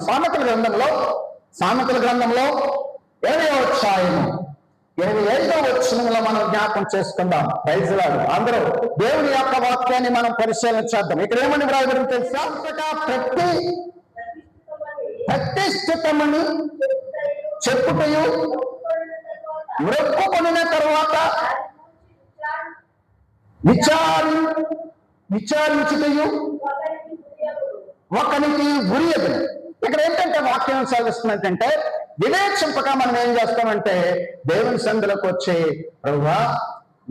సామెతల గ్రంథంలో 20వ అధ్యాయము 25వ వచనంలో మనం జ్ఞాపకం చేసుకుందాం. Praise lord. అందరూ దేవుని యొక్క వాక్యాన్ని మనం పరిశీలన చేద్దాం. ఇక్కడ ఏమని వ్రాయబడింది తెలుసా? ప్రతిష్ఠితమని చెప్పుటయు మొక్కుకొనిన తరువాత విచారించుటయు ఒకనికి ఉరియదు. ఇక్కడ ఏంటంటే వాక్యం సాగిస్తున్నట్టంటే వివేచింపక మనం ఏం చేస్తామంటే దేవుని సందులోకి వచ్చి, ప్రభువా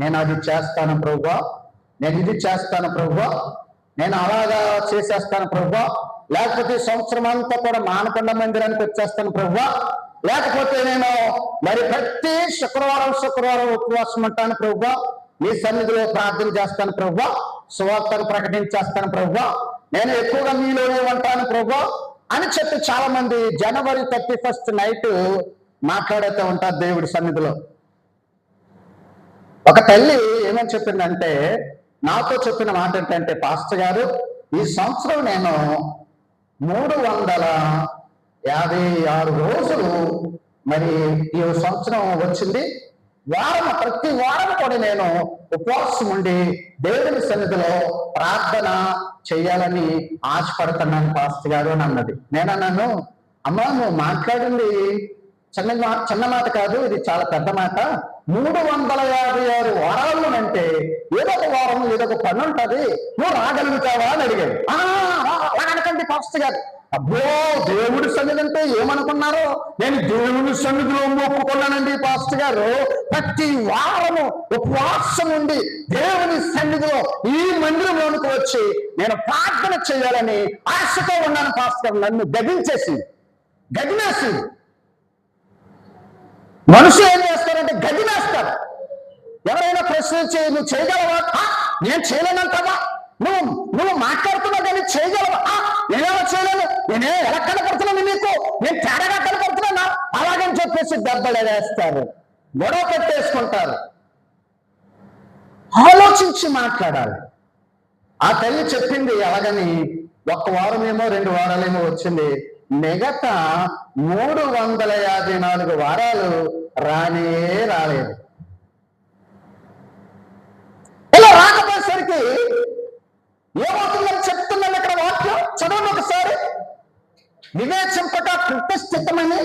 నేను అది చేస్తాను ప్రభువా, నేను ఇది చేస్తాను ప్రభువా, నేను అలాగా చేసేస్తాను ప్రభువా, లేకపోతే సంవత్సరం అంతా కూడా మానకొండ మందిరానికి వచ్చేస్తాను ప్రభువా, లేకపోతే నేను మరి ప్రతి శుక్రవారం ఉపవాసం ఉంటాను ప్రభువా, నీ సన్నిధిలో ప్రార్థన చేస్తాను ప్రభువా, సువార్తను ప్రకటించేస్తాను ప్రభువా, నేను ఎక్కువగా మీలోనే ఉంటాను ప్రభువా అని చెప్పి చాలా మంది జనవరి 31st నైట్ మాట్లాడుతూ ఉంటారు దేవుడి సన్నిధిలో. ఒక తల్లి ఏమని చెప్పిందంటే, నాతో చెప్పిన మాట ఏంటంటే, పాస్టర్ గారు ఈ సంవత్సరం నేను 356 రోజులు మరి ఈ సంవత్సరం వచ్చింది, ప్రతి వారం కూడా నేను ఉపవాసం ఉండి దేవుని సన్నిధిలో ప్రార్థన చేయాలని ఆశపడుతున్నాను పాస్టర్ గారు అని అన్నది. నేనన్నాను, అమ్మా నువ్వు మాట్లాడింది చిన్న మాట కాదు, ఇది చాలా పెద్ద మాట. 356 వారాలు అంటే ఏదో ఒక వారం ఏదో ఒక పని ఉంటుంది, నువ్వు రాగలుగుతావా అని అడిగాడు. అనకండి పాస్టర్ గారు. అబ్బో దేవుడి సన్నిధి అంటే ఏమనుకున్నారో, నేను దేవుని సన్నిధిలో మొక్కుకున్నానండి పాస్టర్ గారు, ప్రతి వారము ఉపవాసం ఉండి దేవుని సన్నిధిలో ఈ మందిరంలోనికి వచ్చి నేను ప్రార్థన చేయాలని ఆశతో ఉన్నాను పాస్టర్ గారు. నన్ను గదినేసి మనుషులు ఏం చేస్తారంటే గదినేస్తారు. ఎవరైనా ప్రశ్నించి నువ్వు చేయగలవా, నేను చేయలేనంటావా, నువ్వు మాట్లాడుతున్నావు కానీ చేయగలవా, నేనేమో చేయలేను, నేనే ఎలా కనపడుతున్నాను నీకు, నేను తేడాగా కనపడుతున్నా అలాగని చెప్పేసి దెబ్బలు వేస్తారు, గొడవ పెట్టేసుకుంటారు. ఆలోచించి మాట్లాడాలి. ఆ తల్లి చెప్పింది అలాగని 1 వారమేమో 2 వారాలేమో వచ్చింది, మిగతా 354 వారాలు రాలేదు. ఇలా రాకపోయేసరికి ఏమవుతుందని చెప్తున్నాను ఇక్కడ వాక్యం చదవండి ఒకసారి. వివేచింపక ప్రతిష్ఠితమని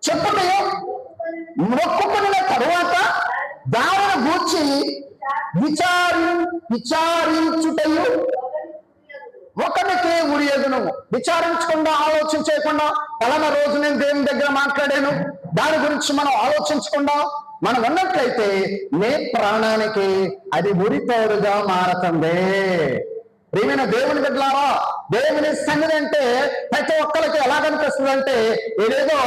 చెప్పుటయు మొక్కుకున్న తరువాత దారిని గూర్చి విచారించుటయు ఒకరికి ఉరియదును. విచారించకుండా ఆలోచించకుండా పలానా రోజు నేను దేవుని దగ్గర మాట్లాడాను దాని గురించి మనం ఆలోచించకుండా మనం ఉన్నట్లయితే నీ ప్రాణానికి అది ఉరితోడుగా మారుతుంది. ప్రియమైన దేవుని బిడ్డలారా, దేవుని సన్నిధి అంటే ప్రతి ఒక్కరికి ఎలా కనిపిస్తుంది అంటే ఇదేదో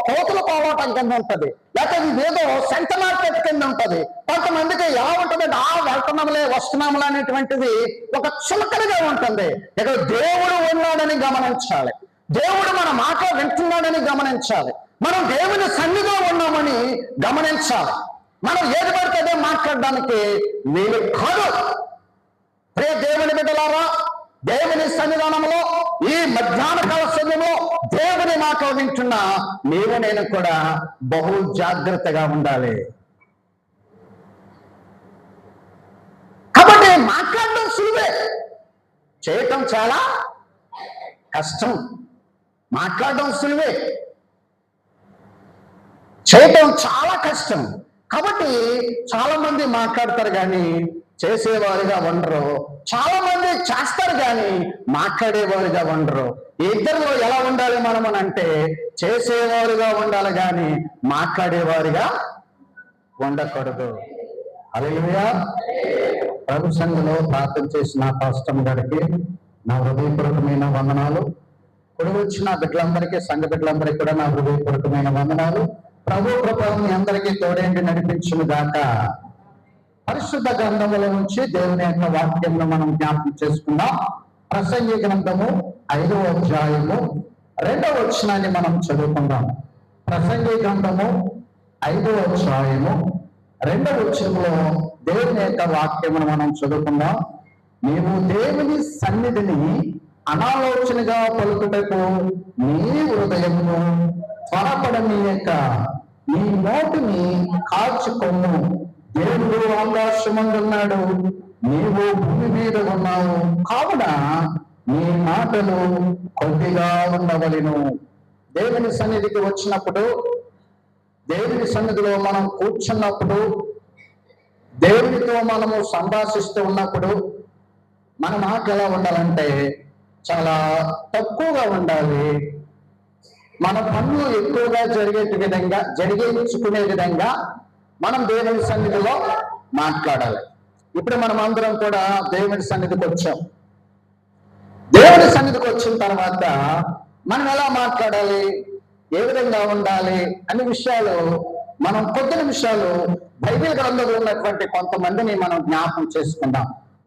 కోతుల పోరాటం కింద ఉంటుంది, లేకపోతే ఇదేదో సెంట మార్కెట్ కింద ఉంటుంది. కొంతమందికి ఎలా ఉంటుంది, వెళ్తున్నాములే వస్తున్నాములే అనేటువంటిది ఒక చులకనగా ఉంటుంది. ఇక్కడ దేవుడు ఉన్నాడని గమనించాలి, దేవుడు మన మాట వింటున్నాడని గమనించాలి, మనం దేవుని సన్నిధిలో ఉన్నామని గమనించాలి. మనం ఏది పడితే అదే మాట్లాడడానికి వీలు కాదు. ప్రియ దేవుని బిడ్డలారా, దేవుని సన్నిధానంలో ఈ మధ్యాహ్న కాల సమయంలో దేవుని మాట వింటున్నా నీవు నేను కూడా బహు జాగ్రత్తగా ఉండాలి. కాబట్టి మాట్లాడడం సులువే, చేయటం చాలా కష్టం. మాట్లాడడం సులువే, చేయటం చాలా కష్టం. కాబట్టి చాలా మంది మాట్లాడతారు కానీ చేసేవారుగా ఉండరు, చాలా మంది చేస్తారు కానీ మాట్లాడేవారుగా ఉండరు. ఇద్దరిలో ఎలా ఉండాలి మనం అని అంటే చేసేవారుగా ఉండాలి కానీ మాట్లాడేవారుగా ఉండకూడదు. హల్లెలూయా. ప్రభు సంఘంలో ప్రార్థన చేసిన పాస్టర్ గారికి నా హృదయపూర్వకమైన వందనాలు. కుడి వచ్చిన బిడ్డలందరికీ, సంఘ బిడ్డలందరికీ కూడా నా హృదయపూర్వకమైన వందనాలు. ప్రభు కృప మీ అందరికీ తోడేంటి నడిపించును గాక. పరిశుద్ధ గ్రంథముల నుంచి దేవుని యొక్క వాక్యంలో మనం జ్ఞాపకం చేసుకుందాం. ప్రసంగి గ్రంథము 5వ అధ్యాయము 2వ వచనాన్ని మనం చదువుకుందాం. ప్రసంగి గ్రంథము 5వ అధ్యాయము 2వ వచనంలో దేవుని యొక్క వాక్యమును మనం చదువుకుందాం. నీవు దేవుని సన్నిధిని అనాలోచనగా పలుకుటకు నీ హృదయమును త్వరపడనీయక నీ నోటిని కాచుకొమ్ము. దేవుడు ఆకాశమందున్నాడు, నీవు భూమి మీద ఉన్నావు, కావున నీ మాటలు కొద్దిగా ఉండవలెను. దేవుని సన్నిధికి వచ్చినప్పుడు, దేవుని సన్నిధిలో మనం కూర్చున్నప్పుడు, దేవునితో మనము సంభాషిస్తూ ఉన్నప్పుడు మన మాట ఎలా ఉండాలంటే చాలా తక్కువగా ఉండాలి. మన పనులు ఎక్కువగా జరిగించుకునే విధంగా మనం దేవుని సన్నిధిలో మాట్లాడాలి. ఇప్పుడు మనం అందరం కూడా దేవుని సన్నిధికి వచ్చాం. దేవుని సన్నిధికి వచ్చిన తర్వాత మనం ఎలా మాట్లాడాలి, ఏ విధంగా ఉండాలి అనే విషయాలు మనం కొద్ది నిమిషాలు బైబిల్ గ్రంథంలో ఉన్నటువంటి కొంతమందిని మనం జ్ఞాపకం చేసుకుందాం.